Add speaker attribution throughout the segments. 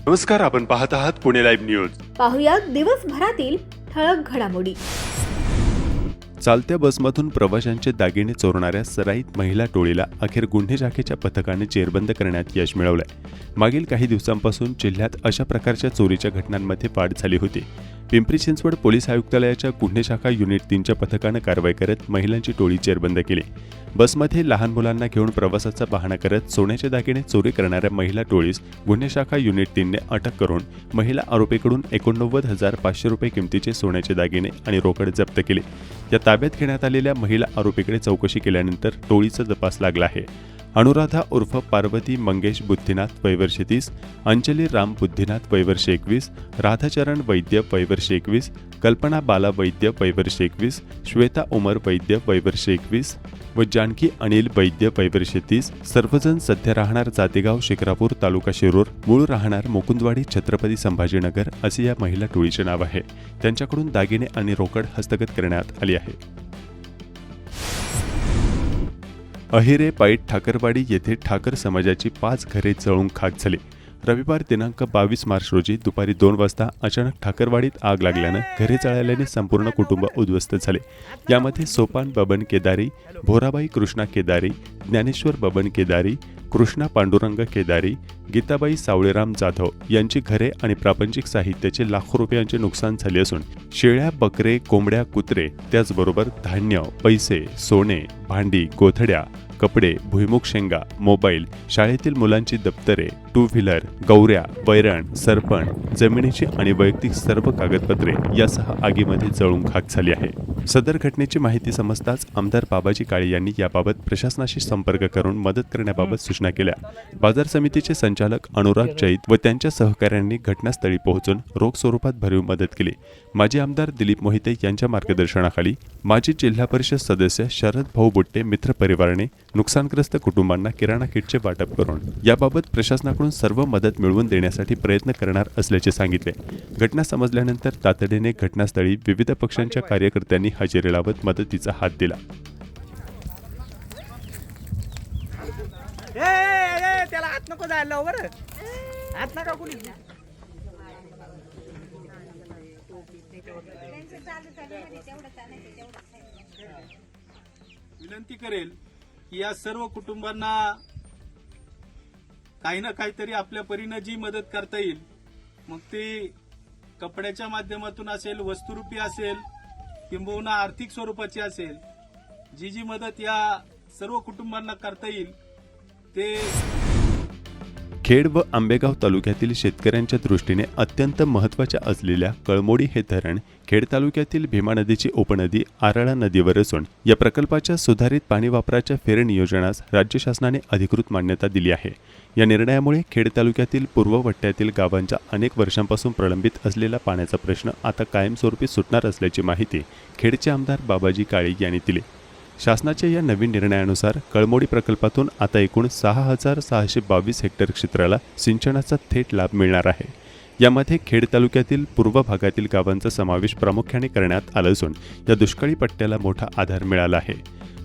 Speaker 1: नमस्कार, आपण पाहत आहात पुणे लाईव्ह न्यूज.
Speaker 2: पाहुयात दिवसभरातील ठळक घडामोडी.
Speaker 1: चालत्या बसमधून प्रवाशांचे दागिने चोरणाऱ्या सराईत महिला टोळीला अखेर गुन्हे शाखेच्या पथकाने जेरबंद करण्यात यश मिळवलंय. मागील काही दिवसांपासून जिल्ह्यात अशा प्रकारच्या चोरीच्या घटनांमध्ये वाढ झाली होती. पिंपरी चिंचवड पोलीस आयुक्तालयाच्या गुन्हे शाखा युनिट 3च्या पथकानं कारवाई करत महिलांची टोळी जेरबंद केली. बसमध्ये लहान मुलांना घेऊन प्रवासाचा बहाणा करत सोन्याचे दागिने चोरी करणाऱ्या महिला टोळीस गुन्हे शाखा युनिट 3ने अटक करून महिला आरोपीकडून 89,500 रुपये किमतीचे सोन्याचे दागिने आणि रोकड जप्त केली. या ताब्यात घेण्यात आलेल्या महिला आरोपीकडे चौकशी केल्यानंतर टोळीचा तपास लागला आहे. अनुराधा उर्फ पार्वती मंगेश बुद्धिनाथ वय वर्ष 30, अंजली राम बुद्धिनाथ वय वर्ष 21, राधाचरण वैद्य वय वर्ष 21, कल्पना बाला वैद्य वय वर्ष 21, श्वेता उमर वैद्य वय वर्ष 21 व जानकी अनिल वैद्य वय वर्ष 30, सर्वजण सध्या राहणार जातेगाव शिक्रापूर तालुका शिरूर, मूळ राहणार मुकुंदवाडी छत्रपती संभाजीनगर असे या महिला टोळीचे नाव आहे. त्यांच्याकडून दागिने आणि रोकड हस्तगत करण्यात आली आहे. अहिरे पाईट ठाकरवाडी येथे ठाकर समाजाची 5 घरे जळून खाक झाली. रविवार दिनांक 22 मार्च रोजी दुपारी 2 वाजता अचानक ठाकरवाडीत आग लागल्यानं घरे जळाल्याने संपूर्ण कुटुंब उद्ध्वस्त झाले. यामध्ये सोपान बबन केदारी, भोराबाई कृष्णा केदारी, ज्ञानेश्वर बबन केदारी, कृष्णा पांडुरंग केदारी, गीताबाई सावळेराम जाधव यांची घरे आणि प्रापंचिक साहित्याचे लाखो रुपयांचे नुकसान झाले असून शेळ्या, बकरे, कोंबड्या, कुत्रे त्याचबरोबर धान्य, पैसे, सोने, भांडी, गोधड्या, कपडे, भुईमुग शेंगा, मोबाईल, शाळेतील मुलांची दप्तरे, 2 व्हीलर, गौऱ्या, वैरण, सरपण, जमिनीची आणि वैयक्तिक सर्व कागदपत्रे यासह आगीमध्ये जळून खाक झाली आहे. सदर घटनेची माहिती समजताच आमदार बाबाजी काळे यांनी याबाबत प्रशासनाशी संपर्क करून मदत करण्याबाबत सूचना केल्या. बाजार समितीचे संचालक अनुराग जैत व त्यांच्या सहकाऱ्यांनी घटनास्थळी पोहोचून रोख स्वरूपात भरीव मदत केली. माजी आमदार दिलीप मोहिते यांच्या मार्गदर्शनाखाली माजी जिल्हा परिषद सदस्य शरद भाऊ बुट्टे मित्र परिवाराने नुकसानग्रस्त कुटुंबांना किराणा किटचे वाटप करून याबाबत प्रशासनाकडून सर्व मदत मिळवून देण्यासाठी प्रयत्न करणार असल्याचे सांगितले. घटना समजल्यानंतर तातडीने घटनास्थळी विविध पक्षांच्या कार्यकर्त्यांनी हजेरी लावत मदतीचा हात दिला.
Speaker 3: त्याला हात नको जायला बरं, हात नका कुणी.
Speaker 4: विनंती करेल की या सर्व कुटुंबांना काही ना काहीतरी आपल्या परीनं जी मदत करता येईल, मग ती कपड्याच्या माध्यमातून असेल, वस्तुरूपी असेल, किंबहुना आर्थिक स्वरूपाची असेल, जी मदत या सर्व कुटुंबांना करता येईल ते.
Speaker 1: खेड व आंबेगाव तालुक्यातील शेतकऱ्यांच्या दृष्टीने अत्यंत महत्त्वाचे असलेल्या कळमोडी हे धरण खेड तालुक्यातील भीमा नदीची उपनदी आराळा नदीवर असून या प्रकल्पाच्या सुधारित पाणी वापराच्या फेरनियोजनास राज्य शासनाने अधिकृत मान्यता दिली आहे. या निर्णयामुळे खेड तालुक्यातील पूर्वपट्ट्यातील गावांचा अनेक वर्षांपासून प्रलंबित असलेला पाण्याचा प्रश्न आता कायमस्वरूपी सुटणार असल्याची माहिती खेडचे आमदार बाबाजी काळे यांनी दिली. शासनाच्या या नवीन निर्णयानुसार कळमोडी प्रकल्पातून आता एकूण 6,622 हेक्टर क्षेत्राला सिंचनाचा थेट लाभ मिळणार आहे. यामध्ये खेड तालुक्यातील पूर्व भागातील गावांचा समावेश प्रामुख्याने करण्यात आला असून या दुष्काळी पट्ट्याला मोठा आधार मिळाला आहे.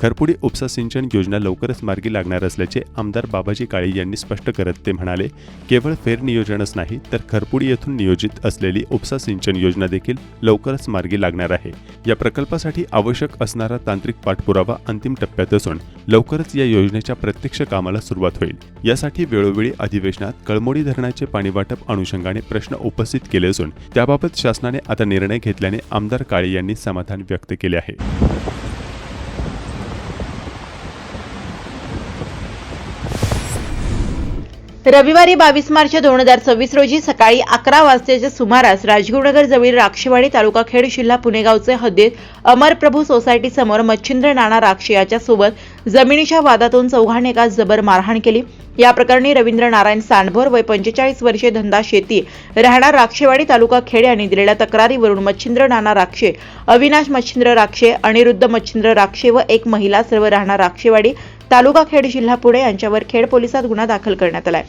Speaker 1: खरपुडी उपसा सिंचन योजना लवकरच मार्गी लागणार असल्याचे आमदार बाबाजी काळे यांनी स्पष्ट करत ते म्हणाले, केवळ फेरनियोजनच नाही तर खरपुडी येथून नियोजित असलेली उपसा सिंचन योजना देखील लवकरच मार्गी लागणार आहे. या प्रकल्पासाठी आवश्यक असणारा तांत्रिक पाठपुरावा अंतिम टप्प्यात असून लवकरच या योजनेच्या प्रत्यक्ष कामाला सुरुवात होईल. यासाठी वेळोवेळी अधिवेशनात कळमोडी धरणाचे पाणी वाटप अनुषंगाने प्रश्न उपस्थित केले असून त्याबाबत शासनाने आता निर्णय घेतल्याने आमदार काळे यांनी समाधान व्यक्त केले आहे.
Speaker 5: रविवारी 22 मार्च 2026 रोजी सकाळी 11 वाजताच्या सुमारास राजगुरुनगर जवळील राक्षेवाडी तालुका खेड जिल्हा पुणे गावचे हद्दीत अमरप्रभू सोसायटी समोर मच्छिंद्र नाना राक्षे याच्या सोबत जमिनीच्या वादातून चौघांनी एका जबर मारहाण केली. या प्रकरणी रवींद्र नारायण सांडभोर वय 45 वर्षे धंदा शेती राहणार राक्षेवाडी तालुका खेड यांनी दिलेल्या तक्रारीवरून मच्छिंद्र नाना राक्षे, अविनाश मच्छिंद्र राक्षे, अनिरुद्ध मच्छिंद्र राक्षे व एक महिला सर्व राहणार राक्षेवाडी तालुका खेड जिल्हा पुणे यांच्यावर खेड पोलिसात गुन्हा दाखल करण्यात आलाय.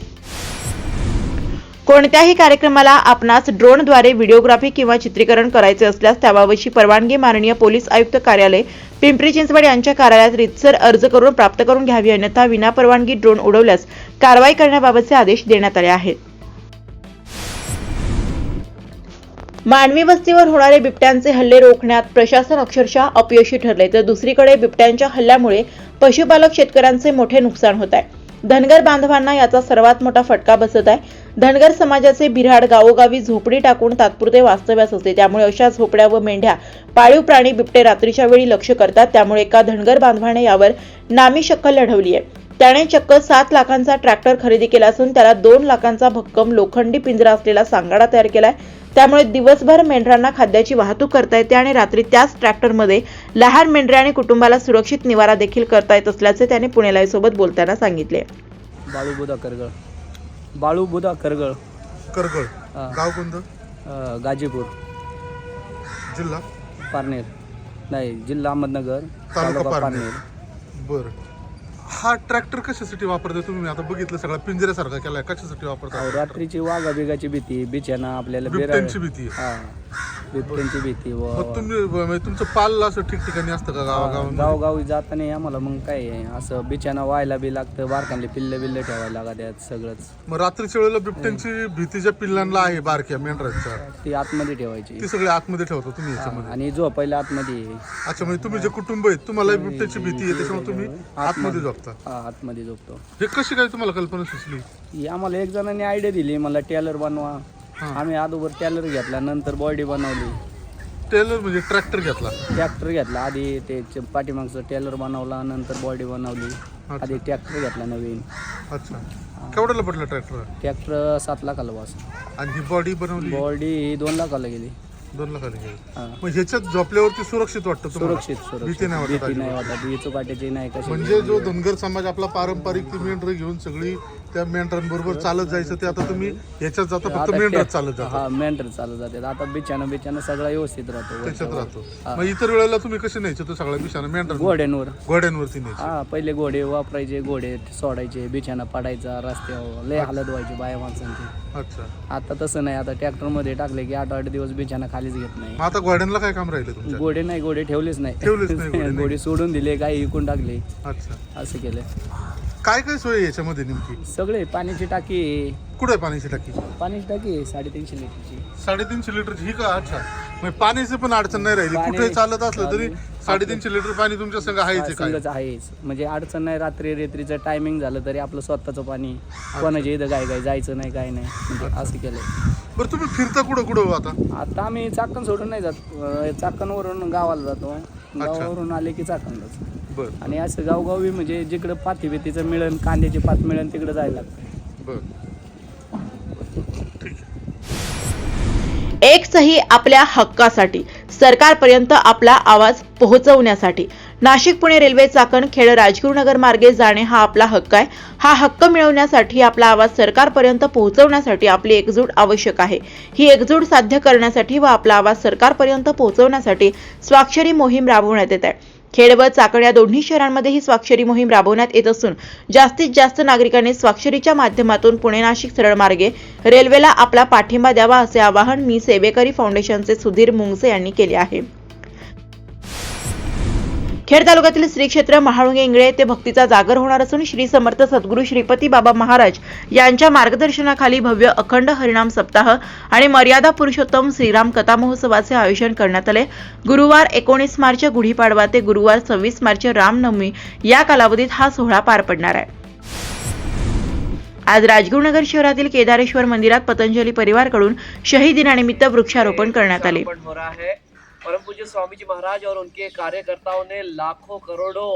Speaker 5: कोणत्याही कार्यक्रमाला आपणास ड्रोनद्वारे व्हिडिओग्राफी किंवा चित्रीकरण करायचे असल्यास त्याबाबतची परवानगी माननीय पोलीस आयुक्त कार्यालय पिंपरी चिंचवड यांच्या कार्यालयात रीतसर अर्ज करून प्राप्त करून घ्यावी, अन्यथा विनापरवानगी ड्रोन उडवल्यास कारवाई करण्याबाबतचे आदेश देण्यात आले आहेत. मानवी वस्तीवर होणारे बिबट्यांचे हल्ले रोखण्यात प्रशासन अक्षरशः अपयशी ठरले, तर दुसरीकडे बिबट्यांच्या हल्ल्यामुळे पशुपालक शेतकऱ्यांचे मोठे नुकसान होत आहे. धनगर बांधवांना याचा सर्वात मोठा फटका बसत आहे. धनगर समाजाचे बिऱ्हाड गावोगावी झोपडी टाकून तात्पुरते वास्तव्यास असते, त्यामुळे अशा झोपड्या व मेंढ्या पाळीव प्राणी बिबटे रात्रीच्या वेळी लक्ष करतात. त्यामुळे एका धनगर बांधवाने यावर नामी शक्कल लढवली आहे. त्याने चक्क 7 लाखांचा ट्रॅक्टर खरेदी केला असून त्याला 2 लाखांचा भक्कम लोखंडी पिंजरा असलेला सांगाडा तयार केलाय. त्यामुळे दिवसभर मेंढरांना खाद्याची वाहतूक करता येते आणि रात्री त्याच ट्रॅक्टरमध्ये लहान मेंढरे आणि कुटुंबाला सुरक्षित निवारा देखील करता येत असल्याचे त्याने पुणे लाईव्ह सोबत बोलताना सांगितले.
Speaker 6: बाळू बुधा करगळ
Speaker 7: करगळ.
Speaker 6: हा.
Speaker 7: गाव कोणतं?
Speaker 6: गाजीपूर,
Speaker 7: जिल्हा
Speaker 6: पारनेर. नाही, जिल्हा अहमदनगर,
Speaker 7: तालुका
Speaker 6: पारनेर.
Speaker 7: पारनेर. बरं. हा ट्रॅक्टर कशासाठी वापरताय तुम्ही? आता बघितलं सगळा पिंजऱ्यासारखा केलाय, कशासाठी वापरताय?
Speaker 6: रात्रीची वाघा बिगाची भीती, बिछाना आपल्याला
Speaker 7: बिबट्यांची भीती.
Speaker 6: हा, बिबट्यांची भीती.
Speaker 7: मग तुम्ही म्हणजे तुमचं पाल असं ठिकठिकाणी असतं का गावागावामध्ये?
Speaker 6: गावगावी जाताना आम्हाला मग काय आहे, असं बिछाना व्हायला बी लागतं, बारकांले पिल्ले बिल्ले ठेवायला लागतात सगळंच.
Speaker 7: मग रात्रीच्या वेळेला बिबट्यांची भीती ज्या पिल्लांना आहे बारक्या मेंढरांच्या,
Speaker 6: ती आतमध्ये ठेवायची.
Speaker 7: ती सगळी आतमध्ये ठेवता तुम्ही
Speaker 6: हा,
Speaker 7: याच्यामध्ये?
Speaker 6: आणि झोपायला आतमध्ये.
Speaker 7: अच्छा, म्हणजे तुम्ही जे कुटुंब आहेत तुम्हाला बिबट्याची भीती आहे, त्याच्यामुळे तुम्ही आतमध्ये झोपता.
Speaker 6: हा, आतमध्ये झोपतो.
Speaker 7: हे कशी काय तुम्हाला कल्पना सुचली?
Speaker 6: ही आम्हाला एक जणांनी आयडिया दिली, मला टेलर बनवा. आम्ही अगोदर टेलर घेतला, नंतर बॉडी बनवली.
Speaker 7: टेलर म्हणजे ट्रॅक्टर घेतला?
Speaker 6: ट्रॅक्टर घेतला आधी, ते पाठीमागचं टेलर बनवला, नंतर बॉडी बनवली. आधी ट्रॅक्टर घेतला नवीन.
Speaker 7: अच्छा, केवढ्याला पडला ट्रॅक्टर?
Speaker 6: ट्रॅक्टर 7 लाखाला बस.
Speaker 7: आणि ही बॉडी बनवली?
Speaker 6: बॉडी 2 लाखाला गेली.
Speaker 7: 2 लाखाला गेली.
Speaker 6: हा.
Speaker 7: मग ह्याच्यात झोपल्यावरती सुरक्षित वाटतं तुम्हाला?
Speaker 6: सुरक्षित
Speaker 7: भीती नाही वाटत
Speaker 6: भीती नाही
Speaker 7: अजिबात?
Speaker 6: वाटत, वीज काट्याची नाही कशी.
Speaker 7: म्हणजे जो धनगर समाज आपला पारंपरिक ती मेंढरं घेऊन सगळी त्या मेंढरांबरोबर चालत जायचं, ते आता तुम्ही ह्याच्यात जाता फक्त मेंढरात चालत जाता?
Speaker 6: हा, मेंढर चालत जाते. आता बिछाना सगळा व्यवस्थित राहतो
Speaker 7: त्याच्यात राहतो. मग इतर वेळेला तुम्ही कसे न्यायचे तो सगळा बिछाना? मेंढर
Speaker 6: घोड्यांवर.
Speaker 7: घोड्यांवरती न्यायचे?
Speaker 6: हा, पहिले घोडे वापरायचे, घोडे सोडायचे, बिछाना पडायचा रस्त्यावर, लय हालत व्हायची बाया माणसांची.
Speaker 7: अच्छा.
Speaker 6: आता तसं नाही, आता ट्रॅक्टर मध्ये टाकले की 8-8 दिवस बिछाना खालीच घेत नाही.
Speaker 7: मग आता घोड्यांना काय काम राहिलं तुमच्या?
Speaker 6: घोडे नाही, घोडे ठेवलेच नाही.
Speaker 7: ठेवलेच नाही घोडे नाही.
Speaker 6: घोडे सोडून दिले, काही विकून टाकले,
Speaker 7: अच्छा.
Speaker 6: असं केलं.
Speaker 7: काय काय सोय आहे याच्यामध्ये नेमकी?
Speaker 6: सगळे पाण्याची टाकी.
Speaker 7: कुठे आहे पाण्याची टाकी?
Speaker 6: पाण्याची टाकी 350 लिटरची.
Speaker 7: 350 लिटरची ही का? अच्छा, म्हणजे पाण्याची पण अडचण नाही राहिली.
Speaker 6: पाणी-
Speaker 7: कुठे चालत असलं तरी 350 लिटर पाणी तुमच्या संग आहेच काय?
Speaker 6: संगच आहेच, म्हणजे अडचण नाही. रेत्रीचं टायमिंग झालं तरी आपलं स्वतःचं पाणी, कोणाच्या इथं काय जायचं नाही, काय नाही, म्हणजे असं केलंय.
Speaker 7: बरं, तुम्ही फिरता कुठं कुठं आता?
Speaker 6: आता आम्ही चाकण सोडून नाही जात, चाकणवरून गावाला जातो. गावावरून आले की चाकणलाच.
Speaker 7: बरं
Speaker 6: आणि असं गावगावी म्हणजे जिकडं पाती बितीचं मिळन, कांद्याची पात मिळन, तिकडं जायला लागतं.
Speaker 7: बरं.
Speaker 5: एक सही आपल्या हक्कासाठी, सरकारपर्यंत आपला आवाज पोहोचवण्यासाठी. नाशिक पुणे रेल्वे चाकण खेड राजगुरुनगर मार्गे जाणे हा आपला हक्क आहे. हा हक्क मिळवण्यासाठी, आपला आवाज सरकारपर्यंत पोहोचवण्यासाठी आपली एकजूट आवश्यक आहे. ही एकजूट साध्य करण्यासाठी व आपला आवाज सरकारपर्यंत पोहोचवण्यासाठी स्वाक्षरी मोहीम राबवण्यात येत आहे. खेड व चाकण या दोन्ही शहरांमध्ये ही स्वाक्षरी मोहीम राबवण्यात येत असून जास्तीत जास्त नागरिकांनी स्वाक्षरीच्या माध्यमातून पुणे नाशिक सरळ मार्गे रेल्वेला आपला पाठिंबा द्यावा, असे आवाहन मी सेवेकरी फाउंडेशनचे सुधीर मुंगसे यांनी केले आहे. खेड तालुक्यातील श्री क्षेत्र महाळुंगे इंगळे येथे भक्तीचा जागर होणार असून श्री समर्थ सद्गुरू श्रीपती बाबा महाराज यांच्या मार्गदर्शनाखाली भव्य अखंड हरिनाम सप्ताह आणि मर्यादा पुरुषोत्तम श्रीराम कथा महोत्सवाचे आयोजन करण्यात आले. गुरुवार 19 मार्च गुढीपाडवा ते गुरुवार 26 मार्च रामनवमी या कालावधीत हा सोहळा पार पडणार आहे. आज राजगुरुनगर शहरातील केदारेश्वर मंदिरात पतंजली परिवारकडून शहीद दिनानिमित्त वृक्षारोपण करण्यात आले.
Speaker 8: हो रहा है। परम पूज्य स्वामी जी महाराज और उनके कार्यकर्ताओं ने लाखों करोड़ों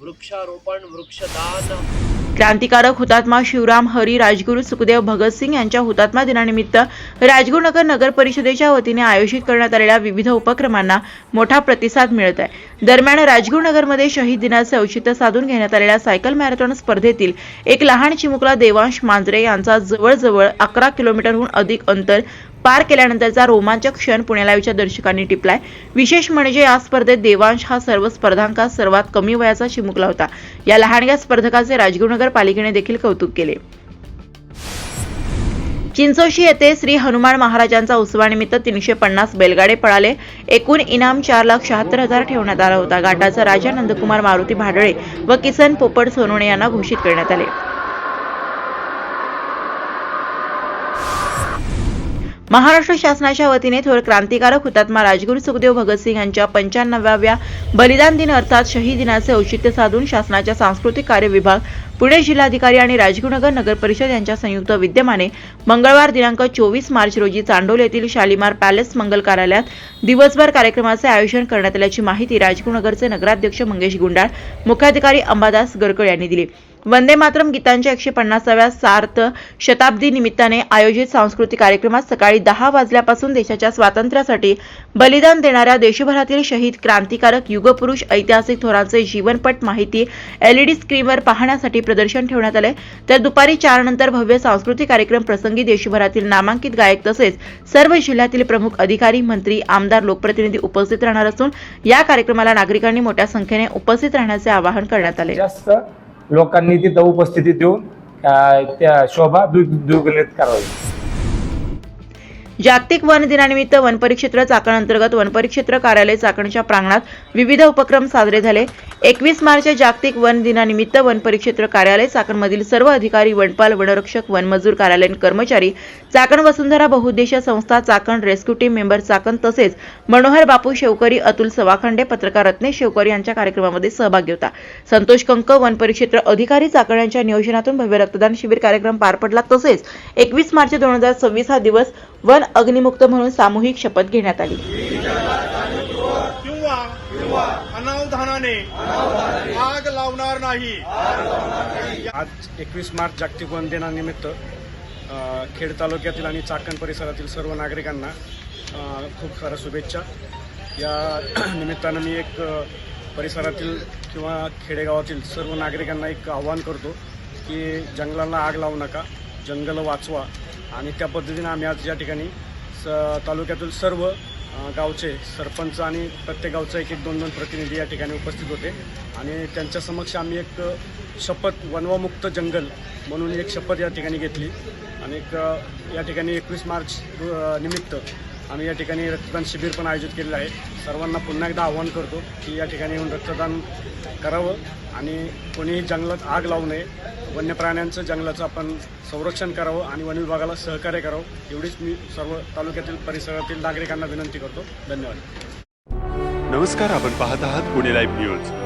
Speaker 8: वृक्षारोपण, वृक्षदान.
Speaker 5: क्रांतिकारक हुतात्मा शिवराम हरी राजगुरू सुखदेव भगतसिंग यांच्या हुतात्मा दिनानिमित्त राजगुरुनगर नगर परिषदेच्या वतीने आयोजित करण्यात आलेल्या विविध उपक्रमांना मोठा प्रतिसाद मिळत आहे. दरम्यान राजगुरुनगरमध्ये शहीद दिनाचे औचित्य साधून घेण्यात आलेल्या सायकल मॅरेथॉन स्पर्धेतील एक लहान चिमुकला देवांश मांजरे यांचा जवळजवळ 11 किलोमीटरहून अधिक अंतर पार केल्यानंतरचा रोमांचक क्षण पुणे लाईव्हच्या दर्शकांनी टिपलाय. विशेष म्हणजे या स्पर्धेत देवांश हा सर्व स्पर्धांकात सर्वात कमी वयाचा चिमुकला होता. या लहानग्या स्पर्धकाचे राजगुरुनगर पालिकेने देखील कौतुक केले. चिंचोशी येथे श्री हनुमान महाराजांचा उत्सवानिमित्त 350 बैलगाडे पळाले. एकूण इनाम 4,76,000 ठेवण्यात आला होता. घाटाचा राजा नंदकुमार मारुती भाडळे व किसन पोपट सोनवणे यांना घोषित करण्यात आले. महाराष्ट्र शासनाच्या वतीने थोर क्रांतिकारक हुतात्मा राजगुरू सुखदेव भगतसिंग यांच्या 95व्या बलिदान दिन अर्थात शहीद दिनाचे औचित्य साधून शासनाच्या सांस्कृतिक कार्य विभाग, पुणे जिल्हाधिकारी आणि राजगुरुनगर नगर परिषद यांच्या संयुक्त विद्यमाने मंगळवार दिनांक 24 मार्च रोजी चांडोल येथील शालिमार पॅलेस मंगल कार्यालयात दिवसभर कार्यक्रमाचे आयोजन करण्यात आल्याची माहिती राजगुरुनगरचे नगराध्यक्ष मंगेश गुंडाळ, मुख्याधिकारी अंबादास गरकळ यांनी दिली. वंदे मातरम गीतांच्या 150व्या सार्थ शताब्दी निमित्ताने आयोजित सांस्कृतिक कार्यक्रमात सकाळी 10 वाजल्यापासून देशाच्या स्वातंत्र्यासाठी बलिदान देणाऱ्या देशभरातील शहीद, क्रांतिकारक, युगपुरुष, ऐतिहासिक थोरांचे जीवनपट माहिती LED स्क्रीनवर पाहण्यासाठी प्रदर्शन ठेवण्यात आले. तर दुपारी 4 नंतर भव्य सांस्कृतिक कार्यक्रम प्रसंगी देशभरातील नामांकित गायक तसेच सर्व जिल्ह्यातील प्रमुख अधिकारी, मंत्री, आमदार, लोकप्रतिनिधी उपस्थित राहणार असून या कार्यक्रमाला नागरिकांनी मोठ्या संख्येने उपस्थित राहण्याचे आवाहन करण्यात आले.
Speaker 9: जास्त लोकांनी तिथं उपस्थिती देऊन त्या शोभा द्विगुणित करावी.
Speaker 5: जागतिक वन दिनानिमित्त वन परिक्षेत्र चाकण अंतर्गत वन परिक्षेत्र कार्यालय चाकणच्या प्रांगणात विविध उपक्रम साजरे झाले. 21 मार्च जागतिक वन दिनानिमित्त वन परिक्षेत्र कार्यालय चाकणमधील सर्व अधिकारी, वनपाल, वनरक्षक, वनमजूर, कार्यालयीन कर्मचारी, चाकण वसुंधरा बहुउद्देशीय संस्था, Chakan rescue team member Chakan तसेच मनोहर बापू शेवकरी, अतुल सवाखंडे, पत्रकार रत्नेश शेवकरी यांच्या कार्यक्रमामध्ये सहभागी होता. संतोष कंक, वन परिक्षेत्र अधिकारी चाकण यांच्या नियोजनातून भव्य रक्तदान शिबिर कार्यक्रम पार पडला. तसेच 21 मार्च 2026 हा दिवस वन अग्निमुक्त म्हणून सामूहिक शपथ घेण्यात आली.
Speaker 4: किंवा अनावधानाने आग लावणार नाही.
Speaker 10: आज 21 मार्च जागतिक वन दिनानिमित्त खेड तालुक्यातील आणि चाकण परिसरातील सर्व नागरिकांना खूप साऱ्या शुभेच्छा. या निमित्तानं मी एक परिसरातील किंवा खेडेगावातील सर्व नागरिकांना एक आव्हान करतो की जंगलांना आग लावू नका, जंगल वाचवा. आणि त्या पद्धतीने आम्ही आज या ठिकाणी तालुक्यातील सर्व गावचे सरपंच आणि प्रत्येक गावचा 1-2 प्रतिनिधी या ठिकाणी उपस्थित होते आणि त्यांच्या समक्ष आम्ही एक शपथ, वनवामुक्त जंगल म्हणून एक शपथ या ठिकाणी घेतली. आणि या ठिकाणी 21 मार्च निमित्त आम्ही या ठिकाणी रक्तदान शिबिर पण आयोजित केलेलं आहे. सर्वांना पुन्हा एकदा आवाहन करतो की या ठिकाणी येऊन रक्तदान करावं आणि कोणीही जंगलात आग लावू नये. वन्य प्राण्यांचं, जंगलाचं आपण संरक्षण करावं आणि वन विभागाला सहकार्य करावं, एवढीच मी सर्व तालुक्यातील परिसरातील नागरिकांना विनंती करतो. धन्यवाद.
Speaker 1: नमस्कार, आपण पाहत आहात पुणे लाईव्ह न्यूज.